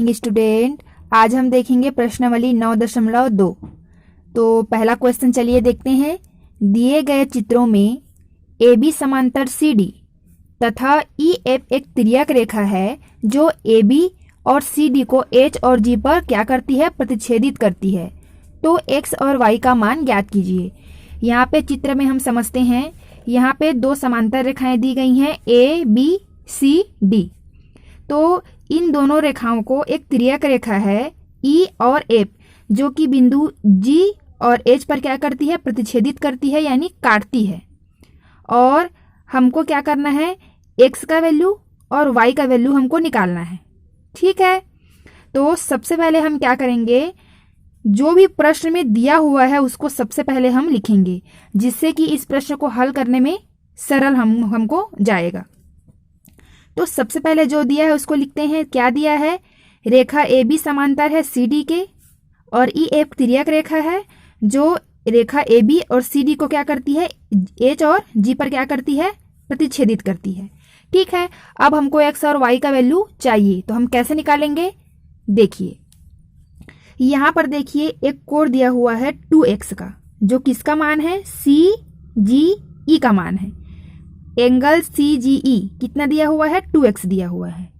Morning student. आज हम देखेंगे प्रश्नावली 9.2। तो पहला क्वेश्चन चलिए देखते हैं। दिए गए चित्रों में ए बी समांतर सी डी तथा ई एफ एक तिर्यक रेखा है जो ए बी और सी डी को एच और जी पर क्या करती है, प्रतिच्छेदित करती है। तो एक्स और वाई का मान ज्ञात कीजिए। यहाँ पे चित्र में हम समझते हैं, यहाँ पे दो समांतर रेखाएं दी गई हैं ए बी सी डी। तो इन दोनों रेखाओं को एक तिर्यक रेखा है ई और एफ जो कि बिंदु जी और एच पर क्या करती है, प्रतिच्छेदित करती है यानी काटती है। और हमको क्या करना है, एक्स का वैल्यू और वाई का वैल्यू हमको निकालना है। ठीक है, तो सबसे पहले हम क्या करेंगे, जो भी प्रश्न में दिया हुआ है उसको सबसे पहले हम लिखेंगे, जिससे कि इस प्रश्न को हल करने में सरल हमको जाएगा। तो सबसे पहले जो दिया है उसको लिखते हैं। क्या दिया है, रेखा ए बी समांतर है सी डी के और ई एफ तिर्यक रेखा है जो रेखा ए बी और सी डी को क्या करती है, एच और जी पर क्या करती है, प्रतिच्छेदित करती है। ठीक है, अब हमको एक्स और वाई का वैल्यू चाहिए, तो हम कैसे निकालेंगे, देखिए यहां पर देखिए एक कोण दिया हुआ है 2x का, जो किसका मान है, सी जी ई का मान है। एंगल सी जी ई कितना दिया हुआ है, 2x दिया हुआ है।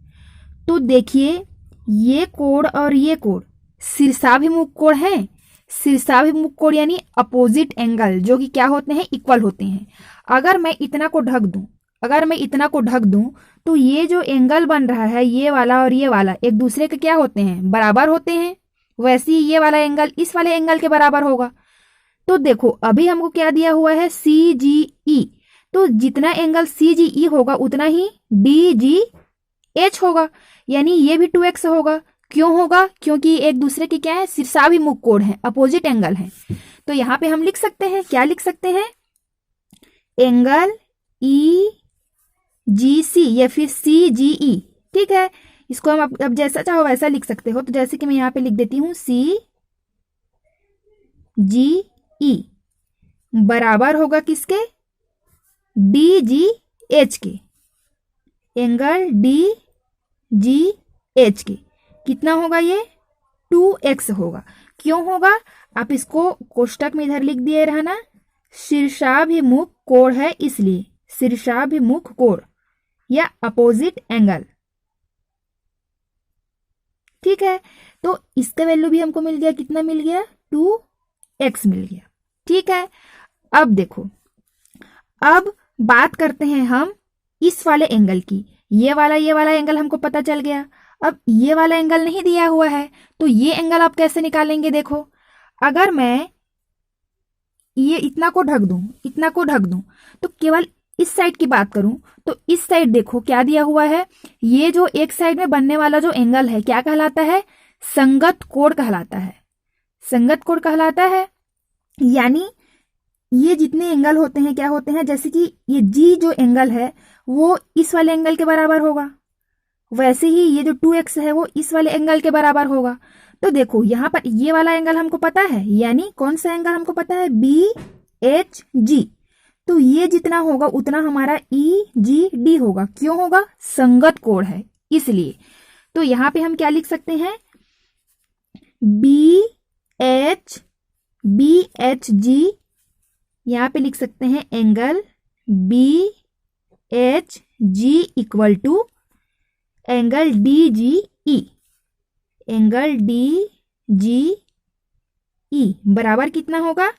तो देखिए ये कोण और ये कोण शीर्षाभिमुख कोण है। शीर्षाभिमुख कोण यानी अपोजिट एंगल, जो कि क्या होते हैं, इक्वल होते हैं। अगर मैं इतना को ढक दूं तो ये जो एंगल बन रहा है, ये वाला और ये वाला एक दूसरे के क्या होते हैं, बराबर होते हैं। वैसे ही ये वाला एंगल इस वाले एंगल के बराबर होगा। तो देखो अभी हमको क्या दिया हुआ है, सी जी ई। तो जितना एंगल सी जी ई होगा उतना ही डी जी एच होगा, यानी ये भी 2x होगा। क्यों होगा, क्योंकि एक दूसरे के क्या है, शीर्षाभिमुख कोण है, अपोजिट एंगल है। तो यहाँ पे हम लिख सकते हैं, क्या लिख सकते हैं, एंगल ई जी सी या फिर सी जी ई। ठीक है, इसको हम अब जैसा चाहो वैसा लिख सकते हो। तो जैसे कि मैं यहाँ पे लिख देती हूँ, सी जी ई बराबर होगा किसके, डी जी एच के, एंगल डी जी एच के। कितना होगा ये, 2x होगा। क्यों होगा, आप इसको कोष्टक में इधर लिख दिए रहना, शीर्षाभिमुख कोण है इसलिए, शीर्षाभिमुख कोण या अपोजिट एंगल। ठीक है, तो इसका वैल्यू भी हमको मिल गया, कितना मिल गया, 2x मिल गया। ठीक है, अब देखो, अब बात करते हैं हम इस वाले एंगल की। ये वाला एंगल हमको पता चल गया। अब ये वाला एंगल नहीं दिया हुआ है, तो ये एंगल आप कैसे निकालेंगे, देखो अगर मैं ये इतना को ढक दूं तो केवल इस साइड की बात करूं तो इस साइड देखो क्या दिया हुआ है, ये जो एक साइड में बनने वाला जो एंगल है क्या कहलाता है, संगत कोण कहलाता है। संगत कोण कहलाता है, यानी ये जितने एंगल होते हैं क्या होते हैं, जैसे कि ये जी जो एंगल है वो इस वाले एंगल के बराबर होगा, वैसे ही ये जो 2x है वो इस वाले एंगल के बराबर होगा। तो देखो यहाँ पर ये वाला एंगल हमको पता है, यानी कौन सा एंगल हमको पता है, बी एच जी। तो ये जितना होगा उतना हमारा ई जी डी होगा। क्यों होगा, संगत कोण है इसलिए। तो यहाँ पे हम क्या लिख सकते हैं, बी एच जी, यहाँ पे लिख सकते हैं angle B H G equal to angle D G E. Angle D G E बराबर कितना होगा,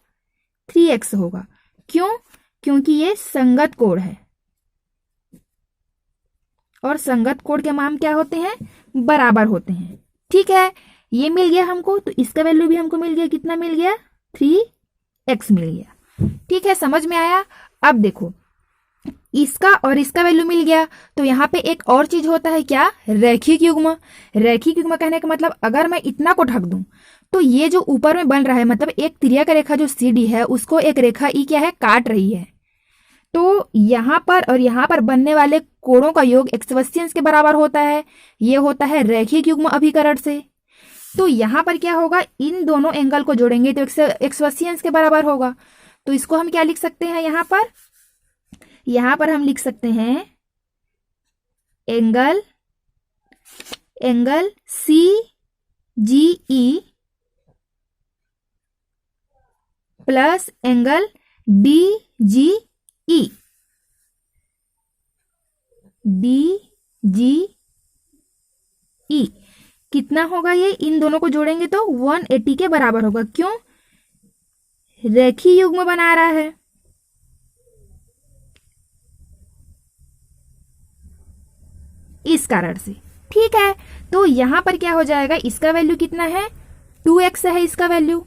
3x होगा। क्यों, क्योंकि ये संगत कोण है और संगत कोण के मान क्या होते हैं, बराबर होते हैं। ठीक है, ये मिल गया हमको, तो इसका वैल्यू भी हमको मिल गया, कितना मिल गया, 3x मिल गया। ठीक है, समझ में आया। अब देखो इसका और इसका वैल्यू मिल गया, तो यहाँ पे एक और चीज होता है, क्या, रैखिक युग्म। रैखिक युग्म कहने का मतलब अगर मैं इतना को ढक दूं तो ये जो ऊपर में बन रहा है, मतलब एक तिर्यक रेखा जो सी डी है उसको एक रेखा ई क्या है, काट रही है। तो यहाँ पर और यहाँ पर बनने वाले कोणों का योग एक्सवशियंस के बराबर होता है। ये होता है रैखिक युग्म अभिकरण से। तो यहाँ पर क्या होगा, इन दोनों एंगल को जोड़ेंगे तो एक्सवशियंस के बराबर होगा। तो इसको हम क्या लिख सकते हैं, यहाँ पर हम लिख सकते हैं angle angle C G E plus angle D G E. D G E कितना होगा ये? इन दोनों को जोड़ेंगे तो 180 के बराबर होगा। क्यों? रेखीय युग्म बना रहा है। इस कारण से। ठीक है, तो यहां पर क्या हो जाएगा, इसका वैल्यू कितना है? 2x है इसका वैल्यू।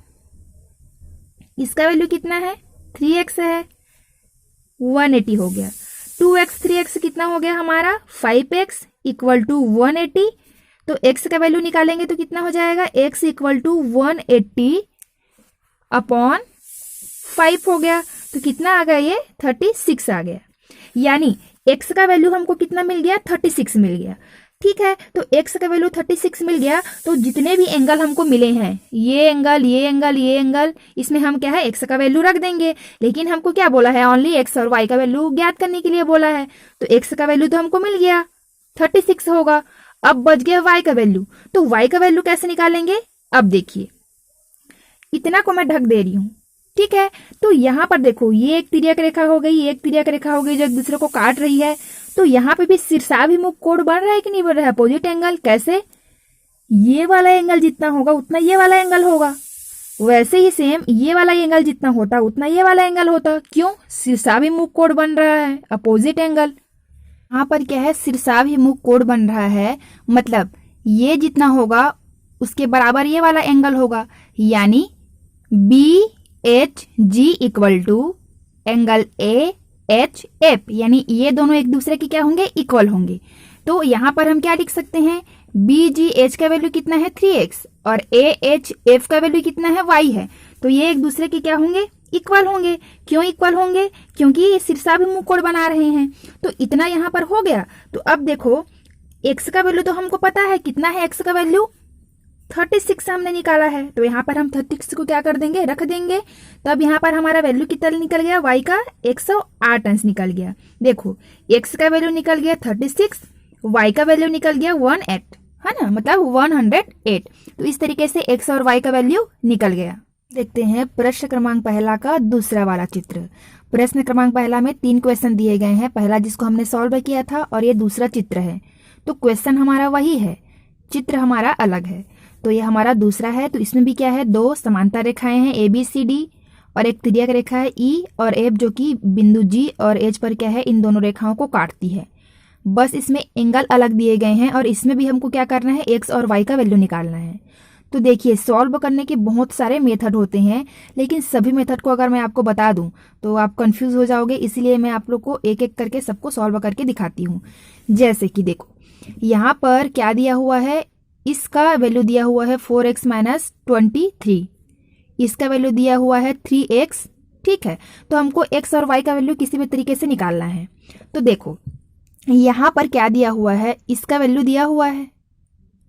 इसका वैल्यू कितना है? 3x है। 180 हो गया। 2x 3x कितना हो गया हमारा? 5x equal to 180। तो x का वैल्यू निकालेंगे तो कितना हो जाएगा? x इक्वल टू 180 अपॉन 5 हो गया। तो कितना आ गया ये? 36 आ गया। यानी x का वैल्यू हमको कितना मिल गया? 36 मिल गया। ठीक है, तो x का वैल्यू 36 मिल गया। तो जितने भी एंगल हमको मिले हैं, ये एंगल, ये एंगल, ये एंगल, इसमें हम क्या है, x का वैल्यू रख देंगे। लेकिन हमको क्या बोला है? ओनली x और y का वैल्यू ज्ञात करने के लिए बोला है। तो x का वैल्यू तो हमको मिल गया, 36 होगा। अब बच गया y का वैल्यू। तो y का वैल्यू कैसे निकालेंगे? अब देखिए, इतना को मैं ढक दे रही हूं। ठीक है, तो यहां पर देखो, ये एक तिर्यक रेखा हो गई, एक तिर्यक रेखा हो गई जो एक दूसरे को काट रही है। तो यहाँ पे भी शीर्षाभिमुख कोण बन रहा है कि नहीं बन रहा है? Opposite angle. कैसे? ये वाला एंगल जितना होगा उतना ये वाला एंगल होगा। वैसे ही सेम ये वाला एंगल जितना होता उतना ये वाला एंगल होता। क्यों? शीर्षाभिमुख कोण बन रहा है, अपोजिट एंगल। यहाँ पर क्या है? शीर्षाभिमुख कोण बन रहा है, मतलब ये जितना होगा उसके बराबर ये वाला एंगल होगा। यानी B H G equal to angle A H F, यानी ये दोनों एक दूसरे के क्या होंगे? इक्वल होंगे। तो यहां पर हम क्या लिख सकते हैं? बी जी एच का वैल्यू कितना है? 3x, और ए एच एफ का वैल्यू कितना है? y है। तो ये एक दूसरे के क्या होंगे? इक्वल होंगे। क्यों इक्वल होंगे? क्योंकि ये शीर्षाभिमुख कोण बना रहे हैं। तो इतना यहां पर हो गया। तो अब देखो, x का वैल्यू तो हमको पता है कितना है। x का वैल्यू 36 हमने निकाला है। तो यहाँ पर हम 36 को क्या कर देंगे? रख देंगे। तब यहाँ पर हमारा वैल्यू कितना निकल गया? y का 108 अंश निकल गया। देखो, x का वैल्यू निकल गया 36, y का वैल्यू निकल गया 18, है ना, मतलब 108। तो इस तरीके से x और y का वैल्यू निकल गया। देखते हैं प्रश्न क्रमांक पहला का दूसरा वाला चित्र। प्रश्न क्रमांक पहला में 3 क्वेश्चन दिए गए हैं। पहला जिसको हमने सॉल्व किया था, और ये दूसरा चित्र है। तो क्वेश्चन हमारा वही है, चित्र हमारा अलग है। तो ये हमारा दूसरा है। तो इसमें भी क्या है? 2 समांतर रेखाएं हैं, ए बी सी डी, और एक तिर्यक रेखा है ई और एफ, जो कि बिंदु जी और एच पर क्या है? इन दोनों रेखाओं को काटती है। बस इसमें एंगल अलग दिए गए हैं, और इसमें भी हमको क्या करना है? एक्स और वाई का वैल्यू निकालना है। तो देखिए, सॉल्व करने के बहुत सारे मेथड होते हैं, लेकिन सभी मेथड को अगर मैं आपको बता दूं तो आप कंफ्यूज हो जाओगे। इसीलिए मैं आप लोग को एक एक करके सबको सॉल्व करके दिखाती हूँ। जैसे कि देखो, यहाँ पर क्या दिया हुआ है? इसका वैल्यू दिया हुआ है 4x माइनस 23, इसका वैल्यू दिया हुआ है 3x। ठीक है, तो हमको x और y का वैल्यू किसी भी तरीके से निकालना है। तो देखो, यहाँ पर क्या दिया हुआ है? इसका वैल्यू दिया हुआ है।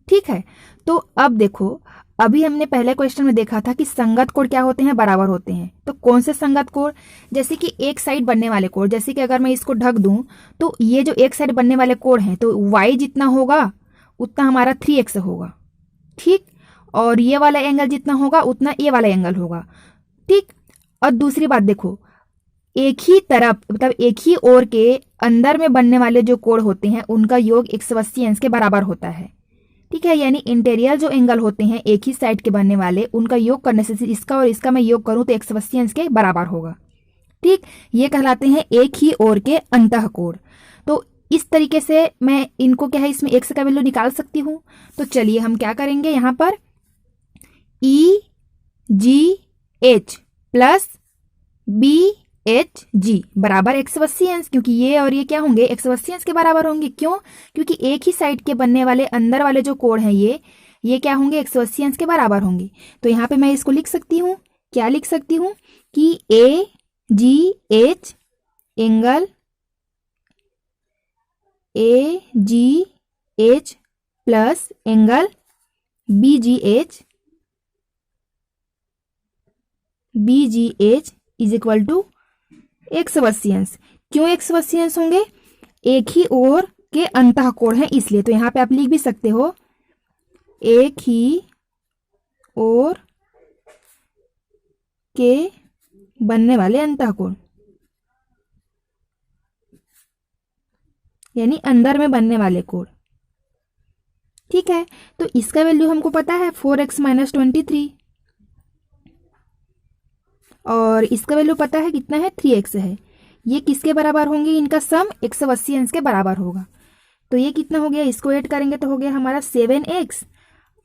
ठीक है, तो अब देखो, अभी हमने पहले क्वेश्चन में देखा था कि संगत कोण क्या होते हैं? बराबर होते हैं। तो कौन से संगत कोण? जैसे कि एक साइड बनने वाले कोण, जैसे कि अगर मैं इसको ढक दूं तो ये जो एक साइड बनने वाले कोण हैं, तो y जितना होगा उतना हमारा 3x होगा। ठीक, और ये वाला एंगल जितना होगा उतना ये वाला एंगल होगा। ठीक, और दूसरी बात देखो, एक ही तरफ मतलब एक ही ओर के अंदर में बनने वाले जो कोण होते हैं उनका योग 180 अंश के बराबर होता है। ठीक है, यानी इंटीरियर जो एंगल होते हैं एक ही साइड के बनने वाले, उनका योग करने से इसका और इसका मैं योग करूं तो 180 अंश के बराबर होगा। ठीक, ये कहलाते हैं एक ही ओर के अंतः कोण। तो इस तरीके से मैं इनको क्या है, इसमें x का वैल्यू निकाल सकती हूं। तो चलिए हम क्या करेंगे, यहाँ पर E G H plus B H G बराबर 180 अंश, क्योंकि ये और ये क्या होंगे? 180 अंश के बराबर होंगे। क्यों? क्योंकि एक ही साइड के बनने वाले अंदर वाले जो कोण हैं ये क्या होंगे? 180 अंश के बराबर होंगे। तो यहाँ पे मैं इसको लिख सकती हूँ, क्या लिख सकती हूँ कि A G H angle A G H plus angle B G H is equal to 180 अंश। क्यों 180 अंश होंगे? एक ही ओर के अंतः कोण है इसलिए। तो यहाँ पे आप लिख भी सकते हो एक ही ओर के बनने वाले अंतःकोण, यानी अंदर में बनने वाले कोण। ठीक है, तो इसका वैल्यू हमको पता है 4x माइनस 23, और इसका वैल्यू पता है कितना है 3x है। ये किसके बराबर होंगे, इनका सम 180 अंश के बराबर होगा। तो ये कितना हो गया, इसको ऐड करेंगे तो हो गया हमारा 7x,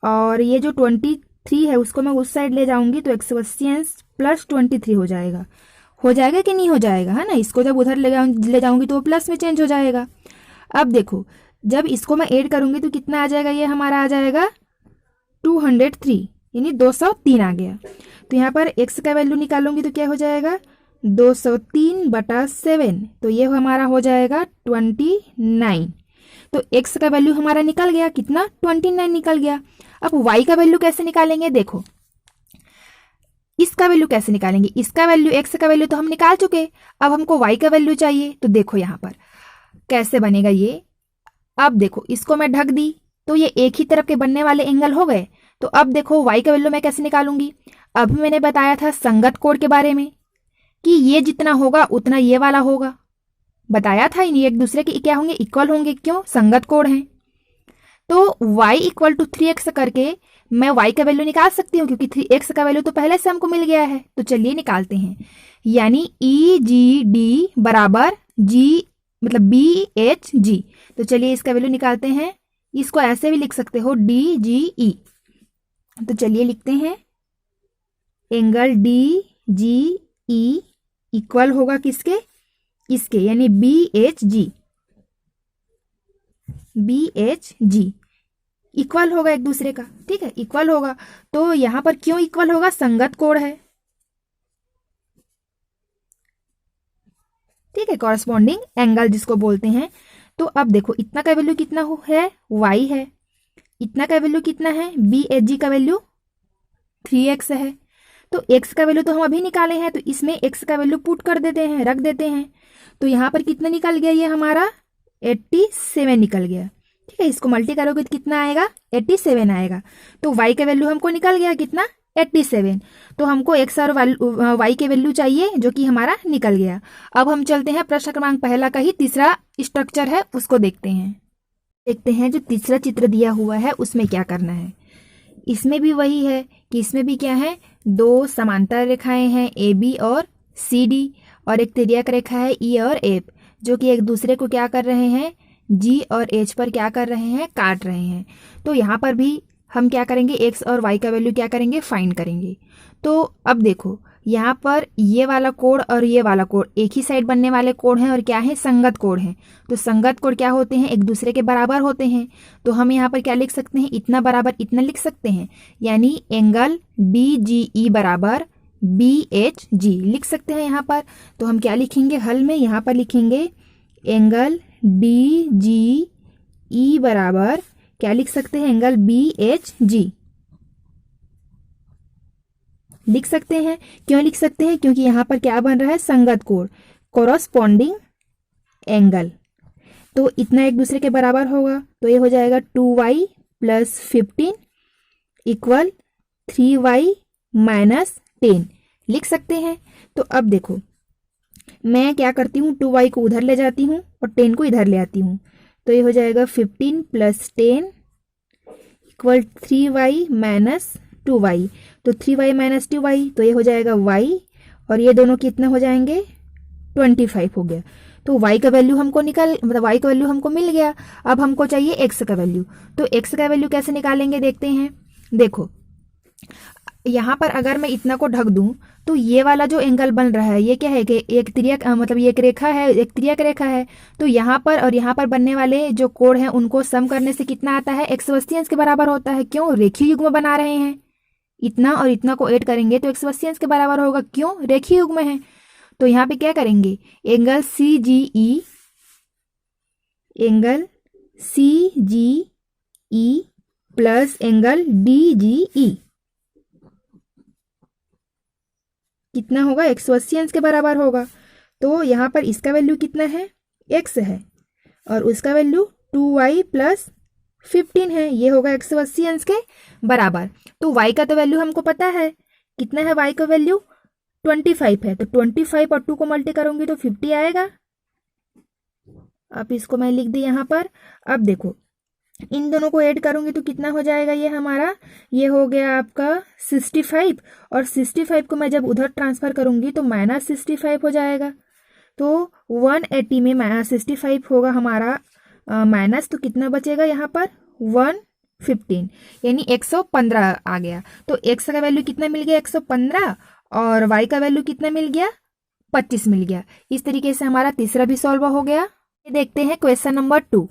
और ये जो 23 है उसको मैं उस साइड ले जाऊंगी तो 180 अंश प्लस 23 हो जाएगा। हो जाएगा कि नहीं हो जाएगा, है ना। इसको जब उधर ले जाऊंगी तो वो प्लस में चेंज हो जाएगा। अब देखो, जब इसको मैं ऐड करूंगी तो कितना आ जाएगा, ये हमारा आ जाएगा 203, यानी 203 आ गया। तो यहाँ पर x का वैल्यू निकालूंगी तो क्या हो जाएगा, 203/7, तो ये हमारा हो जाएगा 29। तो x का वैल्यू हमारा निकल गया, कितना 29 निकल गया। अब y का वैल्यू कैसे निकालेंगे, देखो इसका वैल्यू कैसे निकालेंगे, इसका वैल्यू x का वैल्यू तो हम निकाल चुके, अब हमको y का वैल्यू चाहिए। तो देखो यहाँ पर कैसे बनेगा ये। अब देखो, इसको मैं ढक दी तो ये एक ही तरफ के बनने वाले एंगल हो गए। तो अब देखो y का वैल्यू मैं कैसे निकालूंगी। अभी मैंने बताया था संगत कोण के बारे में कि ये जितना होगा उतना ये वाला होगा, बताया था। ये एक दूसरे के क्या होंगे, इक्वल होंगे, क्यों, संगत कोण हैं। तो y इक्वल टू 3x करके मैं y का वैल्यू निकाल सकती हूँ, क्योंकि 3x का वैल्यू तो पहले से हमको मिल गया है। तो चलिए निकालते हैं, यानी EGD बराबर G मतलब BHG। तो चलिए इसका वैल्यू निकालते हैं। इसको ऐसे भी लिख सकते हो DGE। तो चलिए लिखते हैं, एंगल DGE इक्वल होगा किसके, इसके, यानी BHG इक्वल होगा एक दूसरे का। ठीक है, इक्वल होगा। तो यहां पर क्यों इक्वल होगा, संगत कोण है। ठीक है, कॉरस्पॉन्डिंग एंगल जिसको बोलते हैं। तो अब देखो, इतना का वैल्यू कितना है, y है। इतना का वैल्यू कितना है, BHG का वैल्यू 3x है। तो x का वैल्यू तो हम अभी निकाले हैं, तो इसमें x का वैल्यू पुट कर देते हैं, रख देते हैं। तो यहाँ पर कितना निकल गया, ये हमारा 87 निकल गया। ठीक है, इसको मल्टी करोगे तो कितना आएगा, 87 आएगा। तो y का वैल्यू हमको निकल गया कितना, 87। तो हमको x और y के वैल्यू चाहिए, जो कि हमारा निकल गया। अब हम चलते हैं प्रश्न क्रमांक पहला का ही तीसरा स्ट्रक्चर है, उसको देखते हैं। जो तीसरा चित्र दिया हुआ है उसमें क्या करना है। इसमें भी वही है कि इसमें भी क्या है, दो समांतर रेखाएं हैं AB और CD, और एक तिर्यक रेखा है E और F, जो कि एक दूसरे को क्या कर रहे हैं, G और H पर क्या कर रहे हैं, काट रहे हैं। तो यहाँ पर भी हम क्या करेंगे, x और y का वैल्यू क्या करेंगे, फाइंड करेंगे। तो अब देखो, यहाँ पर ये वाला कोण और ये वाला कोण एक ही साइड बनने वाले कोण हैं, और क्या है, संगत कोण हैं। तो संगत कोण क्या होते हैं, एक दूसरे के बराबर होते हैं। तो हम यहाँ पर क्या लिख सकते हैं, इतना बराबर इतना लिख सकते हैं, यानी एंगल DGE बराबर BHG लिख सकते हैं यहाँ पर। तो हम क्या लिखेंगे हल में, यहाँ पर लिखेंगे एंगल DGE बराबर क्या लिख सकते हैं, एंगल BHG लिख सकते हैं। क्यों लिख सकते हैं, क्योंकि यहाँ पर क्या बन रहा है, संगत कोण, कोरस्पॉन्डिंग एंगल। तो इतना एक दूसरे के बराबर होगा, तो ये हो जाएगा 2y plus 15 equal 3y minus 10 लिख सकते हैं। तो अब देखो, मैं क्या करती हूँ, 2y को उधर ले जाती हूँ और 10 को इधर ले आती हूँ। तो ये हो जाएगा 15 plus 10 equal 3y minus 2y। तो 3y माइनस 2y, तो ये हो जाएगा y, और ये दोनों कितना हो जाएंगे, 25 हो गया। तो y का वैल्यू हमको y का वैल्यू हमको मिल गया। अब हमको चाहिए x का वैल्यू। तो x का वैल्यू कैसे निकालेंगे, देखते हैं। देखो, यहाँ पर अगर मैं इतना को ढक दूं तो ये वाला जो एंगल बन रहा है, ये क्या है कि एक तिर्यक मतलब ये एक रेखा है, एक तिर्यक रेखा है। तो यहाँ पर और यहाँ पर बनने वाले जो कोण हैं उनको सम करने से कितना आता है, 180 अंश के बराबर होता है। क्यों, रेखीय युग्म बना रहे हैं। इतना और इतना को ऐड करेंगे तो 180 अंश के बराबर होगा, क्यों, रेखीय युग्म है। तो यहाँ पे क्या करेंगे, angle CGE plus angle DGE कितना होगा, 180 अंश के बराबर होगा। तो यहाँ पर इसका वैल्यू कितना है, x है, और उसका वैल्यू 2y प्लस 15 है, ये होगा 180 अंश के बराबर। तो y का तो वैल्यू हमको पता है, कितना है y का वैल्यू 25 है, तो 25 और 2 को मल्टी करूंगी तो 50 आएगा। अब इसको मैं लिख दी यहाँ पर। अब देखो इन दोनों को ऐड करूंगी तो कितना हो जाएगा, ये हमारा ये हो गया आपका 65, और 65 को मैं जब उधर ट्रांसफर करूंगी तो -65 हो जाएगा। तो 180 में -65 होगा हमारा माइनस, तो कितना बचेगा यहाँ पर 115, यानी 115 आ गया। तो x का वैल्यू कितना मिल गया 115, और y का वैल्यू कितना मिल गया 25 मिल गया। इस तरीके से हमारा तीसरा भी सॉल्व हो गया। देखते हैं क्वेश्चन नंबर 2।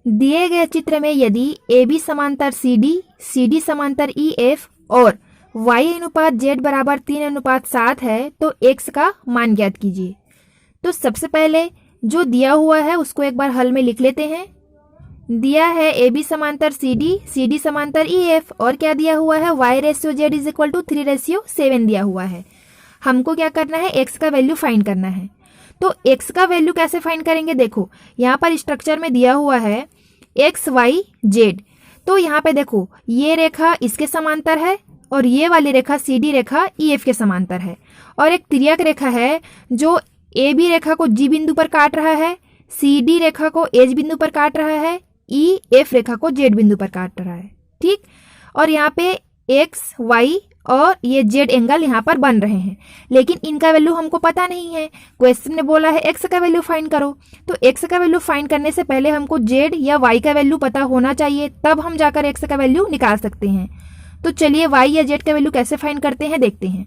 दिए गए चित्र में यदि AB समांतर CD, CD समांतर EF और Y अनुपात Z बराबर 3:7 है तो x का मान ज्ञात कीजिए। तो सबसे पहले जो दिया हुआ है उसको एक बार हल में लिख लेते हैं। दिया है AB समांतर CD, CD समांतर EF, और क्या दिया हुआ है Y/Z = 3/7 दिया हुआ है। हमको क्या करना है, x का वैल्यू फाइंड करना है। तो x का वैल्यू कैसे फाइंड करेंगे, देखो यहाँ पर स्ट्रक्चर में दिया हुआ है x y z। तो यहाँ पे देखो ये रेखा इसके समांतर है और ये वाली रेखा CD रेखा EF के समांतर है, और एक तिर्यक रेखा है जो AB रेखा को G बिंदु पर काट रहा है, CD रेखा को H बिंदु पर काट रहा है, EF रेखा को Z बिंदु पर काट रहा है। ठीक, और यहाँ पे x y और ये z एंगल यहाँ पर बन रहे हैं, लेकिन इनका वैल्यू हमको पता नहीं है। क्वेश्चन ने बोला है x का वैल्यू फाइंड करो, तो x का वैल्यू फाइंड करने से पहले हमको z या y का वैल्यू पता होना चाहिए, तब हम जाकर x का वैल्यू निकाल सकते हैं। तो चलिए y या z का वैल्यू कैसे फाइंड करते हैं देखते हैं।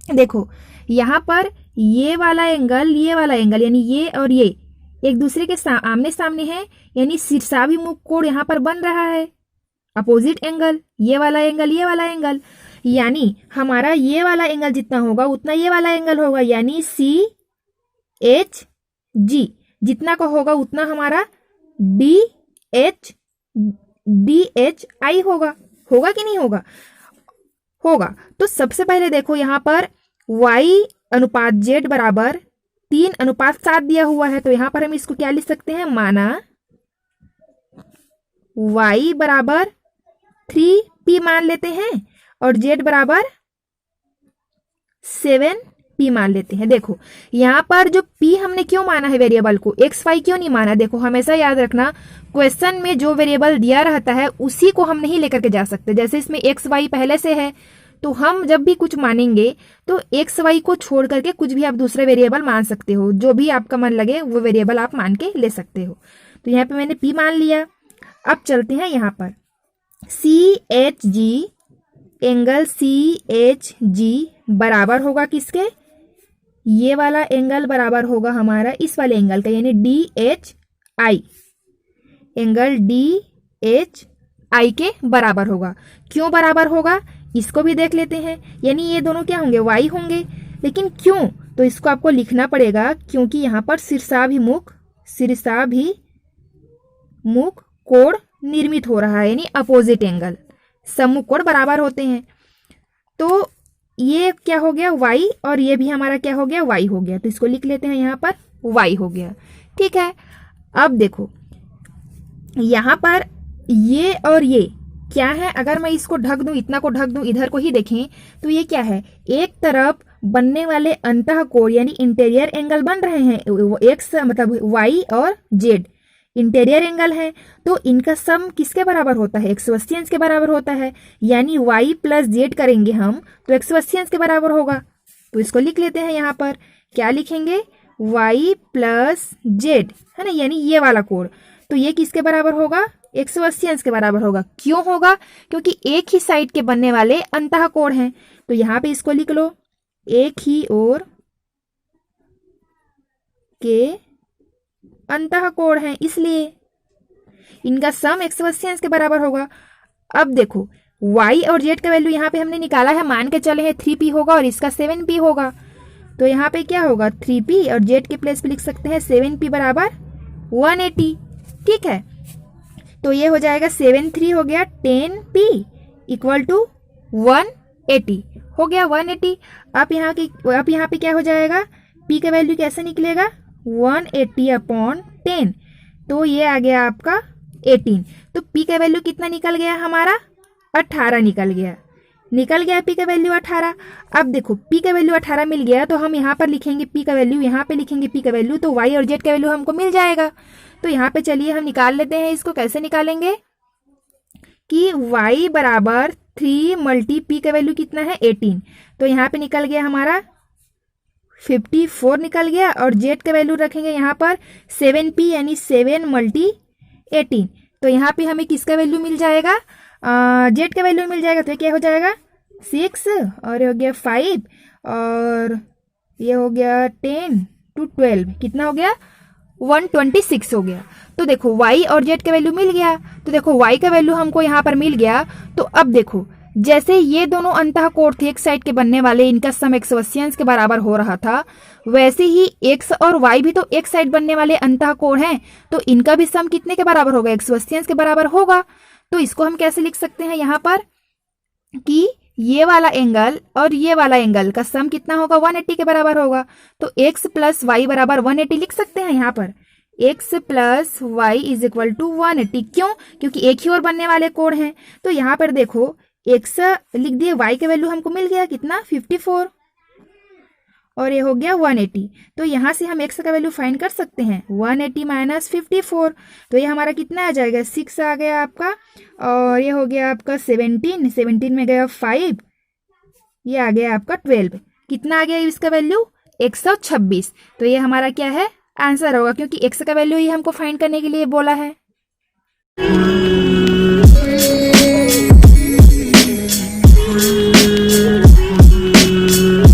देखो यहाँ पर ये वाला एंगल यानी ये और ये एक दूसरे के आमने सामने है, यानी शीर्षाभिमुख कोण यहाँ पर बन रहा है, अपोजिट एंगल, ये वाला एंगल, यानी हमारा ये वाला एंगल जितना होगा उतना ये वाला एंगल होगा, यानी CHG जितना का होगा उतना हमारा DHI होगा कि नहीं होगा? होगा। तो सबसे पहले देखो यहाँ पर y अनुपात z बराबर 3:7 दिया हुआ है, तो यहाँ पर हम इसको क्या लिख सकते हैं, माना y बराबर 3p मान लेते हैं और z बराबर 7p मान लेते हैं। देखो यहाँ पर जो p हमने क्यों माना है वेरिएबल को, x y क्यों नहीं माना? देखो हमेशा याद रखना क्वेश्चन में जो वेरिएबल दिया रहता है उसी को हम नहीं लेकर के जा सकते। जैसे इसमें x y पहले से है, तो हम जब भी कुछ मानेंगे तो x y को छोड़ करके कुछ भी आप दूसरे वेरिएबल मान सकते हो, जो भी आपका मन लगे वो वेरिएबल आप मान के ले सकते हो। तो यहाँ पे मैंने p मान लिया। अब चलते हैं यहाँ पर CHG, एंगल CHG बराबर होगा किसके, ये वाला एंगल बराबर होगा हमारा इस वाले एंगल का, यानी DHI, एंगल DHI के बराबर होगा। क्यों बराबर होगा इसको भी देख लेते हैं, यानी ये दोनों क्या होंगे, y होंगे। लेकिन क्यों, तो इसको आपको लिखना पड़ेगा, क्योंकि यहाँ पर शीर्षाभिमुख कोण निर्मित हो रहा है, यानी अपोजिट एंगल, सम्मुख कोण बराबर होते हैं। तो ये क्या हो गया y, और ये भी हमारा क्या हो गया y हो गया, तो इसको लिख लेते हैं यहाँ पर y हो गया। ठीक है, अब देखो यहाँ पर ये और ये क्या है, अगर मैं इसको ढक दूं, इतना को ढक दूं, इधर को ही देखें तो ये क्या है, एक तरफ बनने वाले अंतः कोण यानी इंटीरियर एंगल बन रहे हैं, x मतलब y और z इंटीरियर एंगल है, तो इनका सम किसके बराबर होता है, 180 अंश के बराबर होता है, यानी y प्लस z करेंगे हम तो 180 अंश के बराबर होगा। तो इसको लिख लेते हैं, यहाँ पर क्या लिखेंगे, y प्लस z है ना, यानी ये वाला कोण, तो ये किसके बराबर होगा, 180 अंश के बराबर होगा। क्यों होगा, क्योंकि एक ही साइड के बनने वाले अंतः कोण हैं। तो यहाँ पे इसको लिख लो, एक ही ओर के अंतः कोण हैं, इसलिए इनका सम 180 अंश के बराबर होगा। अब देखो y और z का वैल्यू यहाँ पे हमने निकाला है, मान के चले हैं 3p होगा और इसका 7p होगा। तो यहाँ पे क्या होगा, 3p और z के प्लेस पे लिख सकते हैं 7p बराबर 180। ठीक है, तो ये हो जाएगा 7 3 हो गया 10p इक्वल टू 180 हो गया 180। अब यहाँ पे क्या हो जाएगा, p का वैल्यू कैसे निकलेगा, 180/10, तो ये आ गया आपका 18। तो p का वैल्यू कितना निकल गया हमारा? 18 निकल गया p का वैल्यू 18। अब देखो p का वैल्यू 18 मिल गया तो हम यहाँ पर लिखेंगे p का वैल्यू, यहाँ पे लिखेंगे p का वैल्यू, तो y और z का वैल्यू हमको मिल जाएगा। तो यहाँ पे चलिए हम निकाल लेते हैं इसको। कैसे निकालेंगे कि y बराबर 3 मल्टी p का वैल्यू कितना है 18, तो यहाँ पे निकल गया हमारा 54 निकल गया, और z का वैल्यू रखेंगे यहाँ पर 7p यानी 7 मल्टी 18, तो यहाँ पे हमें किसका वैल्यू मिल जाएगा? z का वैल्यू मिल जाएगा। तो क्या हो जाएगा 6 और ये हो गया 5 और ये हो गया 10 to 12, कितना हो गया 126 हो गया। तो देखो y और z का वैल्यू मिल गया। तो देखो y का वैल्यू हमको यहाँ पर मिल गया। तो अब देखो जैसे ये दोनों अंतः कोण थे एक साइड के बनने वाले, इनका सम एक्सवशियंस के बराबर हो रहा था, वैसे ही x और y भी तो एक साइड बनने वाले अंतः कोण हैं, तो इनका भी सम कितने के बराबर होगा? एक्सवशियंस के बराबर होगा। तो इसको हम कैसे लिख सकते हैं यहाँ पर कि ये वाला एंगल और ये वाला एंगल का सम कितना होगा? 180 के बराबर होगा। तो x प्लस वाई बराबर 180 लिख सकते हैं यहाँ पर। x plus Y is equal to 180। क्यों? क्योंकि एक ही और बनने वाले कोण हैं। तो यहाँ पर देखो x लिख दिए, y का वैल्यू हमको मिल गया कितना 54 और ये हो गया 180। तो यहाँ से हम x का वैल्यू फाइंड कर सकते हैं 180 माइनस 54, तो ये हमारा कितना आ जाएगा 6 आ गया आपका, और ये हो गया आपका 17 में गया 5, ये आ गया आपका 12। कितना आ गया इसका वैल्यू 126। तो ये हमारा क्या है आंसर होगा, क्योंकि x का वैल्यू ही हमको फाइंड करने के लिए बोला है।